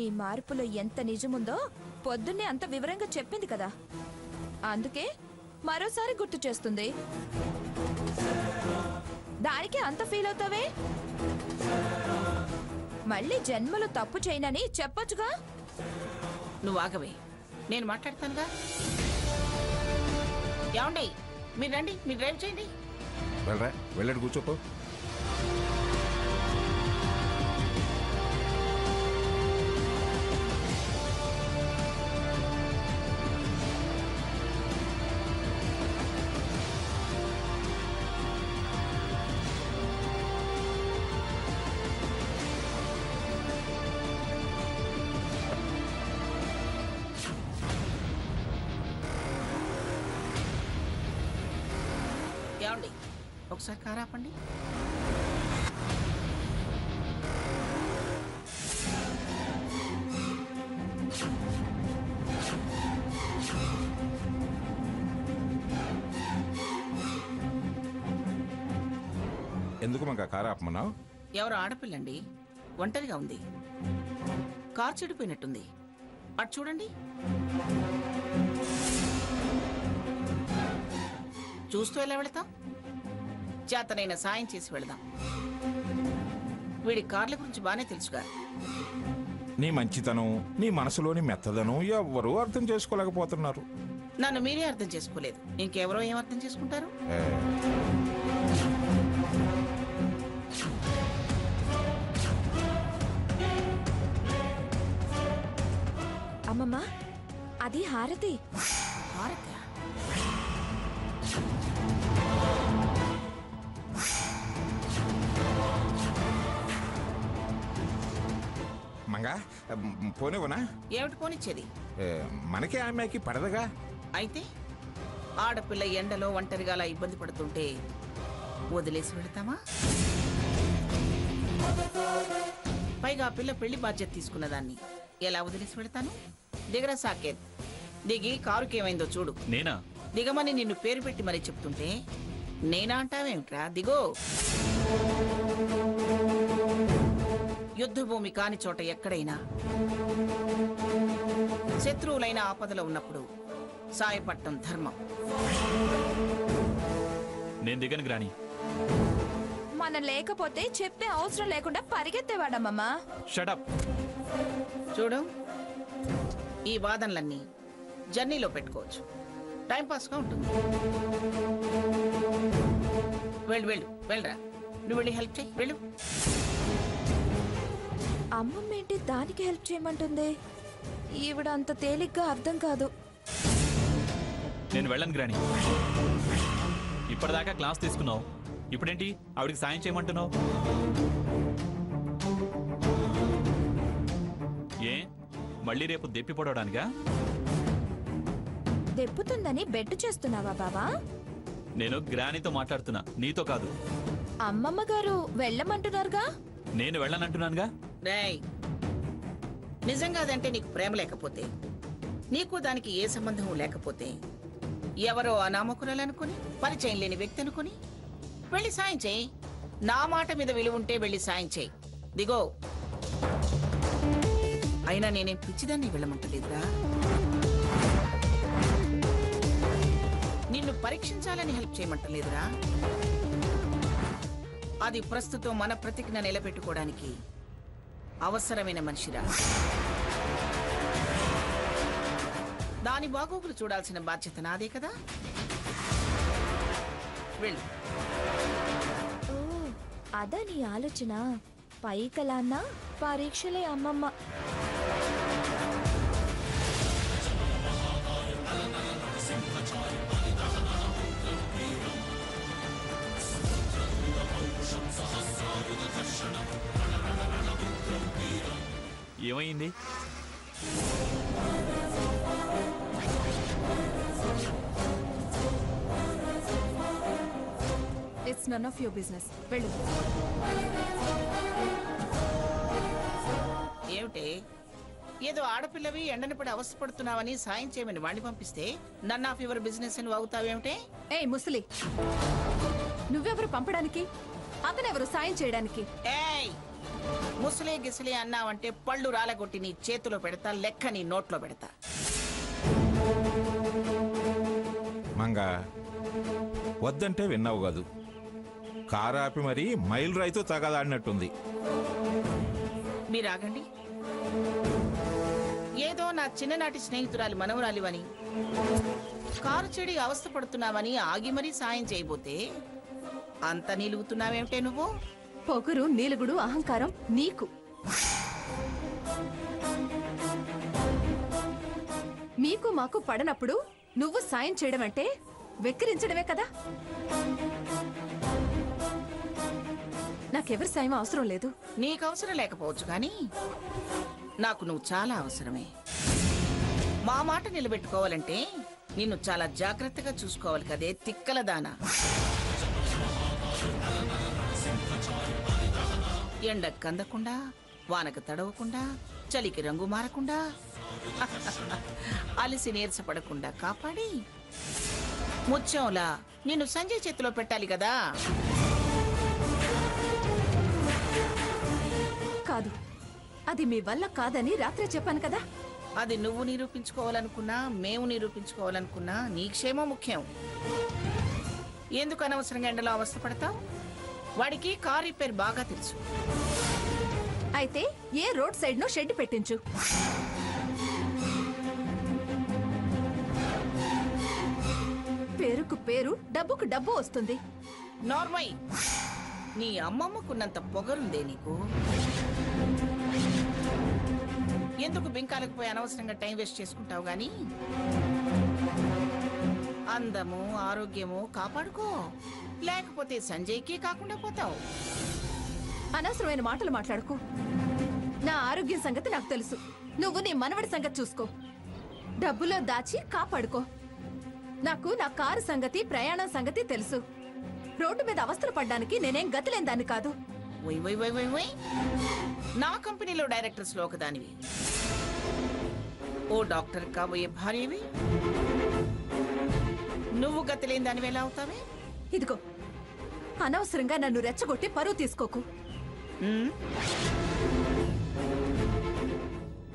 ఈ మార్పులో ఎంత నిజముందో పొద్దున్నే అంత వివరంగా చెప్పింది కదా, అందుకే మరోసారి గుర్తు చేస్తుంది. దానికి అంత ఫీల్ అవుతావే? మళ్ళీ జన్మలో తప్పు చేయనని చెప్పొచ్చుగా. నువ్వు ఆగవే, నేను మాట్లాడతానుగా. ఏమండి, మీరు రండి, మీరు డ్రైవ్ చేయండి. వెళ్ళరా, వెళ్ళాడు కూర్చోపో. ఏమండి, ఒకసారి కారు ఆపండి. ఎందుకు మాకు కారు ఆపమన్నావు? ఎవరు ఆడపిల్లండి, ఒంటరిగా ఉంది, కారు చెడిపోయినట్టుంది. అటు చూడండి. చూస్తూ ఎలా వెళతాం? చేతనైనా సాయం చేసి వెళదాం. వీడి కార్ల గురించి బానే తెలుసుగా. నీ మంచితనం, నీ మనసులోని మెత్తదనం ఎవ్వరూ అర్థం చేసుకోలేకపోతున్నారు. నన్ను మీరే అర్థం చేసుకోలేదు, ఇంకెవరో ఏం అర్థం చేసుకుంటారు? అమ్మమ్మ, అది హారతి. హారతి? మంగా పోనివ్వనా? ఏమిటి పోనిచ్చేది? మనకే ఆమెకి పడదగా. అయితే ఆడపిల్ల ఎండలో ఒంటరిగా అలా ఇబ్బంది పడుతుంటే వదిలేసి వెళతామా? పైగా ఆ పిల్ల పెళ్లి బాధ్యత తీసుకున్నదాన్ని ఎలా వదిలేసి వెళతాను? దిగరా సాకేత్, దిగి కారుకేమైందో చూడు. నేనా? దిగమని నిన్ను పేరు పెట్టి మరీ చెప్తుంటే నేనా అంటావేమిట్రా? దిగో. యుద్ధభూమి కాని చోట ఎక్కడైనా శత్రువులైన ఆపదలో ఉన్నప్పుడు సాయపట్టం ధర్మం. నేను దిగను గ్రాని. మనం లేకపోతే చెప్పే అవసరం లేకుండా పరిగెత్తేవాడమ్మమ్మా. షటప్. చూడు, ఈ వాదనలన్నీ జర్నీలో పెట్టుకోవచ్చు, టైంపాస్గా ఉంటుంది. వెళ్ళు వెళ్ళు వెళ్ళరా, నువ్వు వెళ్ళి హెల్ప్ చేయి, వెళ్ళు. అమ్మమ్మ ఏంటి దానికి హెల్ప్ చేయమంటుంది? ఈవిడ అంత తేలిగ్గా అర్థం కాదు. నేను వెళ్ళను గ్రాని. ఇప్పటిదాకా క్లాస్ తీసుకున్నావు, ఇప్పుడేంటి ఆవిడికి సాయం చేయమంటున్నావు? ఏ మళ్ళీ రేపు దెప్పి పొడవడానికా? దెప్పుతుందని బెట్టు చేస్తున్నావా బావా? నేను గ్రానితో మాట్లాడుతున్నా, నీతో కాదు. అమ్మమ్మ గారు వెళ్ళమంటున్నారుగా. నేను వెళ్ళనంటున్నానుగా. రేయ్, నిజంగా అదంటే నీకు ప్రేమ లేకపోతే, నీకు దానికి ఏ సంబంధం లేకపోతే, ఎవరో అనామకురాలనుకుని, పరిచయం లేని వ్యక్తి అనుకుని వెళ్ళి సాయం చేయి. నా మాట మీద విలువ ఉంటే వెళ్ళి సాయం చేయి. దిగో. అయినా నేనేం పిచ్చిదాన్ని వెళ్ళమంటలేదురా. నిన్ను పరీక్షించాలని హెల్ప్ చేయమంటలేదురా. అది ప్రస్తుతం మన ప్రతిజ్ఞ నిలబెట్టుకోవడానికి అవసరమైన మనిషిరా. దాని బాగోగులు చూడాల్సిన బాధ్యత నాదే కదా. వెళ్ళు. ఓ, అదా నీ ఆలోచన? పైకలాన్నా పరీక్షలే అమ్మమ్మ. ఏమైంది? It's none of your business. వెళ్ళు. ఏమిటే, ఏదో ఆడపిల్లవి ఎండని పడి అవస్థపడుతున్నావని సాయం చేయమని వాడిని పంపిస్తే నన్ ఆఫ్ యువర్ బిజినెస్ అని వాగుతావేమిటే? ఏయ్ ముసలి, నువ్వెవరు పంపడానికి? అతనెవరు సాయం చేయడానికి? ఏయ్, ముసలే గిసలే అన్నావంటే పళ్ళు రాలగొట్టి నీ చేతిలో పెడతా, లెక్క నీ నోట్లో పెడతా. మంగా వద్దంటే విన్నావు కాదు, కారాపి మరీ మైలు రైతు తగదాడినట్టుంది. మీరాగండి. ఏదో నా చిన్ననాటి స్నేహితురాలి మనవరాలివని, కారు చెడి అవస్థపడుతున్నావని ఆగి మరీ సాయం చేయబోతే అంత నిలుగుతున్నావేమిటే నువ్వు? పొగరు, నీలుగుడు, అహంకారం నీకు. మీకు మాకు పడనప్పుడు నువ్వు సాయం చేయడం అంటే వెక్కిరించడమే కదా. నాకెవరి సాయం అవసరం లేదు. నీకు అవసరం లేకపోవచ్చు కానీ నాకు నువ్వు చాలా అవసరమే. మా మాట నిలబెట్టుకోవాలంటే నిన్ను చాలా జాగ్రత్తగా చూసుకోవాలి కదే తిక్కల దానా. ఎండకు కందకుండా, వానకు తడవకుండా, చలికి రంగు మారకుండా, అలిసి నీరసపడకుండా కాపాడి ముత్యంలా నిన్ను సంజయ్ చేతిలో పెట్టాలి కదా. కాదు, అది మీ వల్ల కాదని రాత్రే చెప్పాను కదా. అది నువ్వు నిరూపించుకోవాలనుకున్నా, మేము నిరూపించుకోవాలనుకున్నా నీ క్షేమం ముఖ్యం. ఎందుకు అనవసరంగా ఎండలో అవస్థపడతావు? వాడికి కార్ రిపేర్ బాగా తెలుసు. అయితే ఏ రోడ్ సైడ్ నో షెడ్ పెట్టించు. పేరుకు పేరు, డబ్బుకు డబ్బు వస్తుంది. నార్మల్. నీ అమ్మమ్మకున్నంత పొగరుందే నీకు. ఎందుకు బింకాలకు పోయి అనవసరంగా టైం వేస్ట్ చేసుకుంటావు గాని అందము ఆరోగ్యము కాపాడుకో, లేకపోతే సంజయ్కి కాకుండా పోతావు. అనవసరమైన మాటలు మాట్లాడుకో. నా ఆరోగ్యం సంగతి నాకు తెలుసు. నువ్వు నీ మనవడి సంగతి చూసుకో. డబ్బులో దాచి కాపాడుకో. నాకు నా కారు సంగతి, ప్రయాణం సంగతి తెలుసు. రోడ్డు మీద అవస్థలు పడ్డానికి నేనేం గతిలేని దాన్ని కాదు. Why why why why why నా కంపెనీలో డైరెక్టర్స్ లో ఒకదానివి. ఓ డాక్టర్ కాబోయే భార్యవి నువ్వు గతిలేని దానివి ఎలా అవుతావే? ఇదిగో, అనవసరంగా నన్ను రెచ్చగొట్టి పరువు తీసుకోకు.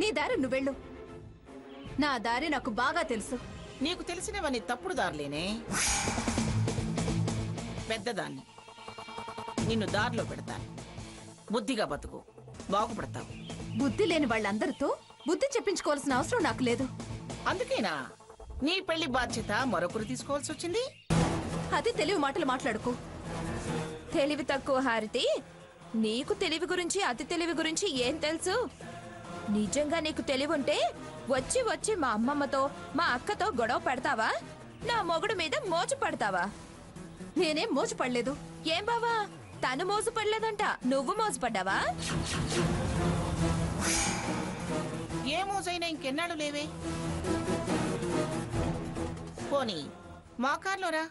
నీ దారి నువ్వెళ్ళు. నా దారి నాకు బాగా తెలుసు. నీకు తెలిసినవన్నీ తప్పుడు దారులేనే. పెద్దదాన్ని, నిన్ను దారిలో పెడతాను. బుద్ధిగా బతుకు, బాగుపడతావు. బుద్ధి లేని వాళ్ళందరితో బుద్ధి చెప్పించుకోవాల్సిన అవసరం నాకు లేదు. అందుకేనా నీ పెళ్లి బాధ్యత మరొకరు తీసుకోవాల్సి వచ్చింది? అది తెలివి మాటలు మాట్లాడుకో. తెలివి తక్కువ హారతి. నీకు తెలివి గురించి, అతి తెలివి గురించి ఏం తెలుసు? నిజంగా నీకు తెలివి ఉంటే వచ్చి వచ్చి మా అమ్మమ్మతో, మా అక్కతో గొడవ పెడతావా? నా మొగుడు మీద మోజు పడతావా? నేనేం మోజు పడలేదు. ఏం బావా, తను మోజు పడలేదంట, నువ్వు మోజు పడ్డావా? ఏ మోజైనా ఇంకెన్నాళ్ళు లేవే. పోనీ మా కార్లోరా,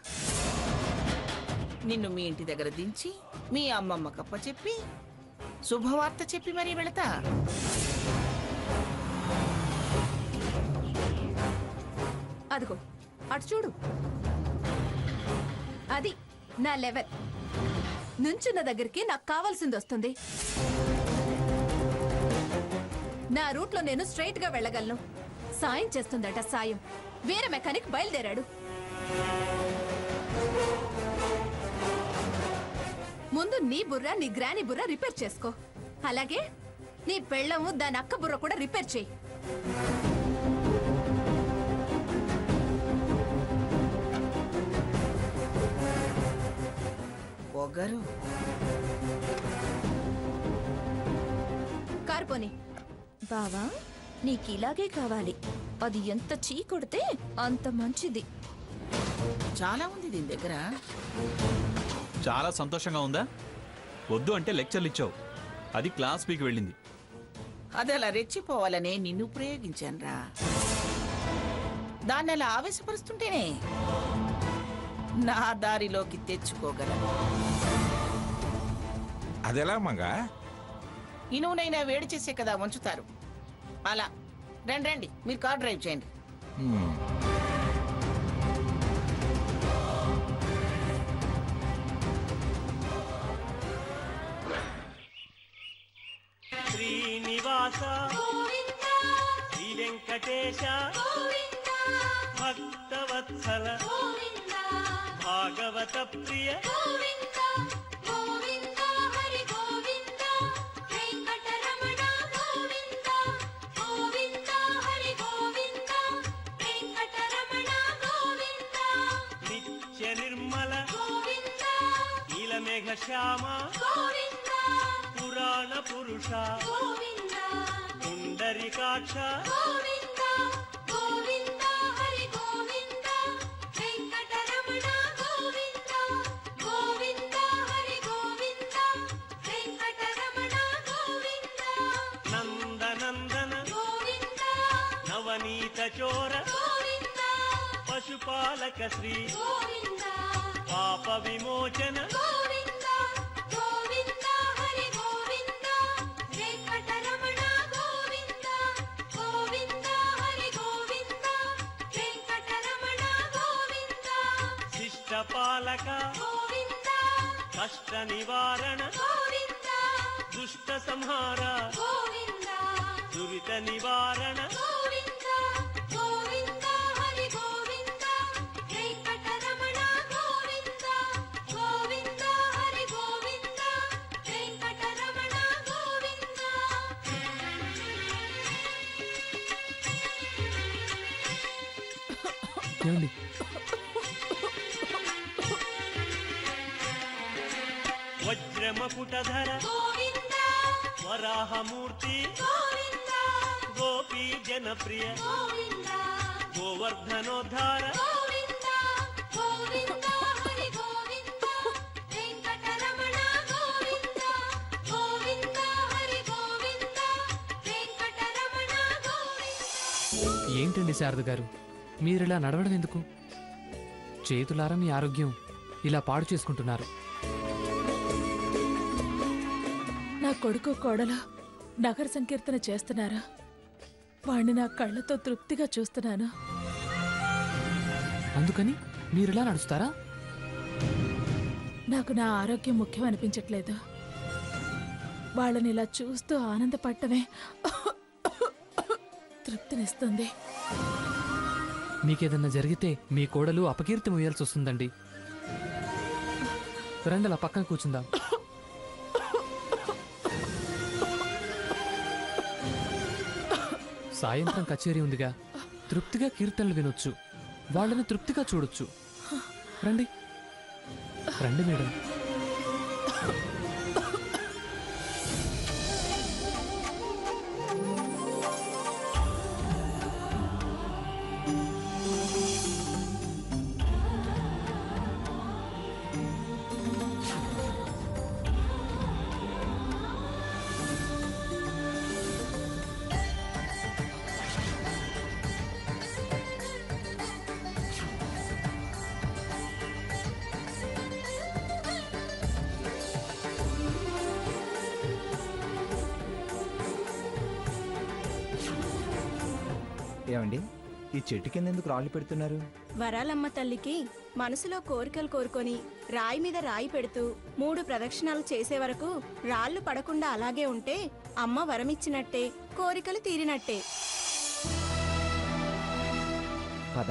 నిన్ను మీ ఇంటి దగ్గర దించి మీ అమ్మమ్మ కప్ప చెప్పి శుభవార్త చెప్పి మరీ వెళతా. అదిగో అటు చూడు. అది నా లెవెల్. నుంచున్న దగ్గరికి నాకు కావాల్సింది వస్తుంది. నా రూట్లో నేను స్ట్రైట్ గా వెళ్ళగలను. సాయం చేస్తుందట సాయం. వేరే మెకానిక్ బయలుదేరాడు. ముందు నీ బుర్ర, నీ గ్రాని బుర్ర రిపేర్ చేసుకో. అలాగే నీ పెళ్ళము, దాని అక్క బుర్ర కూడా రిపేర్ చేయి. పొగరు. కారు పోనీ. బావా, నీకిలాగే కావాలి. అది ఎంత చీ కొడితే అంత మంచిది. చాలా ఉంది దీని దగ్గర. చాలా సంతోషంగా ఉందా? వద్దు అంటే లెక్చర్లు ఇచ్చావు. అది క్లాస్ పీకి వెళ్ళింది. అది అలా రెచ్చిపోవాలనే నిన్ను ప్రయోగించానురా. దాన్ని అలా ఆవేశపరుస్తుంటేనే నా దారిలోకి తెచ్చుకోగలను. అదెలా మంగా? ఇనువునైనా వేడి చేసే కదా వంచుతారు. అలా రండి రండి, మీరు కార్ డ్రైవ్ చేయండి. శ్రీనివాస శ్రీ వెంకటేశ భక్తవత్సల భాగవత ప్రియ నిత్య నిర్మల నీలమేఘ శ్యామ పురాణ పురుష పుండరీకాక్ష నందనందన నవనీత చోర పశుపాలక శ్రీ పాప విమోచన శిష్టపాలక కష్ట నివారణ దుష్ట సంహార దురిత నివారణ ఏమండి వజ్రమకుటధర వరాహమూర్తి గోపీ జనప్రియ గోవర్ధనోద్ధార ఏంటండి శారద గారు, మీరిలా నడవడం ఎందుకు? చేతులారా మీ ఆరోగ్యం ఇలా పాడు చేసుకుంటున్నారు. నా కొడుకు కోడలు నగర సంకీర్తన చేస్తున్నారా? వాణ్ణి నా కళ్ళతో తృప్తిగా చూస్తున్నాను. అందుకని మీరిలా నడుస్తారా? నాకు నా ఆరోగ్యం ముఖ్యం అనిపించట్లేదు. వాళ్ళని ఇలా చూస్తూ ఆనందపడటమే తృప్తినిస్తుంది. మీకేదన్నా జరిగితే మీ కోడలు అపకీర్తి మోయాల్సి వస్తుందండి. రండి, పక్కన కూర్చుందాం. సాయంత్రం కచేరీ ఉందిగా, తృప్తిగా కీర్తనలు వినొచ్చు, వాళ్ళని తృప్తిగా చూడొచ్చు. రండి రండి మేడం. ఏమండి, ఈ చెట్టు కింద ఎందుకు రాళ్ళు పెడుతున్నారు? వరాలమ్మ తల్లికి మనసులో కోరికలు కోరుకొని రాయి మీద రాయి పెడుతూ 3 ప్రదక్షిణాలు చేసే వరకు రాళ్లు పడకుండా అలాగే ఉంటే అమ్మ వరమిచ్చినట్టే, కోరికలు తీరినట్టే. పద.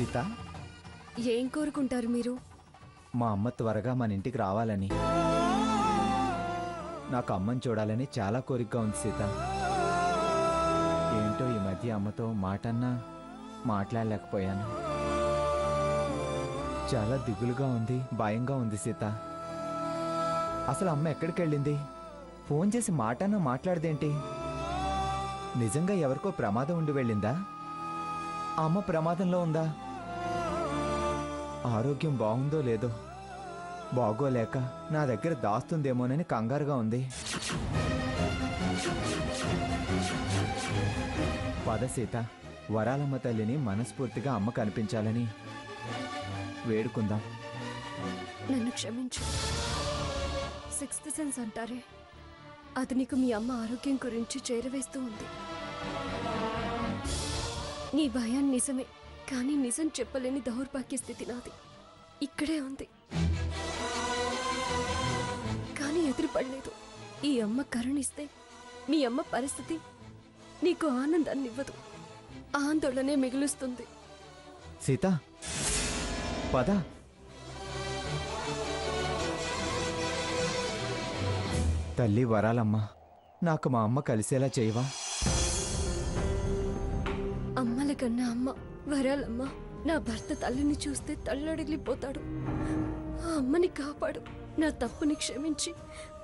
సీత, ఏం కోరుకుంటారు మీరు? మా అమ్మ త్వరగా మన ఇంటికి రావాలని. నాకు అమ్మని చూడాలని చాలా కోరికగా ఉంది సీత. ఏంటో ఈ మధ్య అమ్మతో మాటన్నా మాట్లాడలేకపోయాను. చాలా దిగులుగా ఉంది, భయంగా ఉంది సీత. అసలు అమ్మ ఎక్కడికి వెళ్ళింది? ఫోన్ చేసి మాటన్నా మాట్లాడదేంటి? నిజంగా ఎవరికో ప్రమాదం ఉండి వెళ్ళిందా? అమ్మ ప్రమాదంలో ఉందా? ఆరోగ్యం బాగుందో లేదో, బాగోలేక నా దగ్గర దాస్తుందేమోనని కంగారుగా ఉంది. పద సీత, వరాలమ్మ తల్లిని మనస్ఫూర్తిగా అమ్మ కనిపించాలని వేడుకుందాం. నన్ను క్షమించు. 6th సెన్స్ అంటారే, అది నీకు మీ అమ్మ ఆరోగ్యం గురించి చేరవేస్తూ ఉంది. నీ భయం నిజమే, కానీ నిజం చెప్పలేని దౌర్భాగ్య స్థితి నాది. ఇక్కడే ఉంది, కానీ ఎదురుపడలేదు. ఈ అమ్మ కరుణిస్తే మీ అమ్మ పరిస్థితి నీకు ఆనందాన్ని ఇవ్వదు, ఆందోళనే మిగులుస్తుంది. సీత, పద. తల్లి వరాలమ్మ, నాకు మా అమ్మ కలిసేలా చేయవా? అమ్మల కన్నా అమ్మ వరాలమ్మ. నా భర్త తల్లిని చూస్తే తల్లడిల్లిపోతాడు. ఆ అమ్మని కాపాడు. నా తప్పుని క్షమించి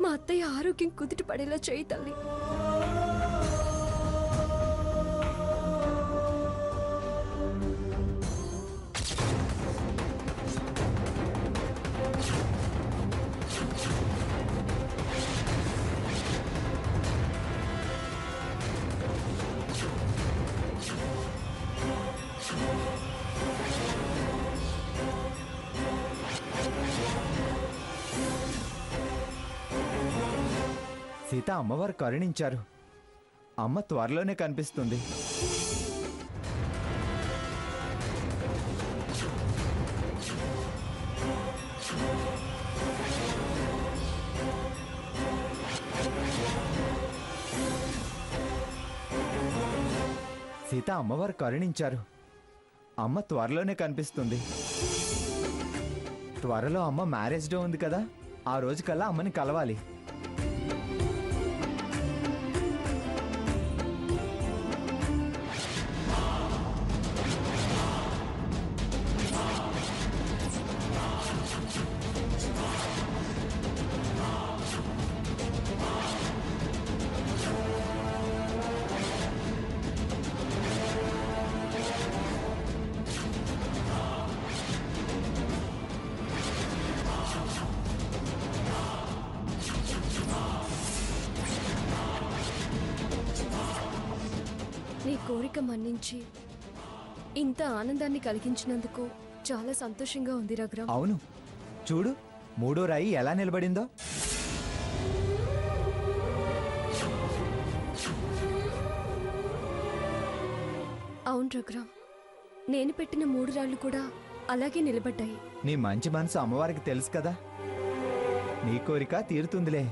మా అత్తయ్య ఆరోగ్యం కుదుట పడేలా చేయి తల్లి. సీత, అమ్మవారు కరుణించారు. అమ్మ త్వరలోనే కనిపిస్తుంది. సీత, అమ్మవారు కరుణించారు. అమ్మ త్వరలోనే కనిపిస్తుంది. త్వరలో అమ్మ మ్యారేజ్ డే ఉంది కదా, ఆ రోజు కల్లా అమ్మని కలవాలి. నీ కోరిక మన్నించి ఇంత ఆనందాన్ని కలిగించినందుకు చాలా సంతోషంగా ఉంది రఘురామ్. అవును, చూడు, మూడో రాయి ఎలా నిలబడిందో. అవును రఘురామ్, నేను పెట్టిన 3 రాళ్ళు కూడా అలాగే నిలబడ్డాయి. నీ మంచి మనసు అమ్మవారికి తెలుసు కదా, నీ కోరిక తీరుతుందిలే.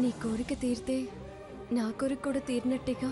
నీ కోరిక తీరితే నా కోరిక కూడా తీరినట్టేగా.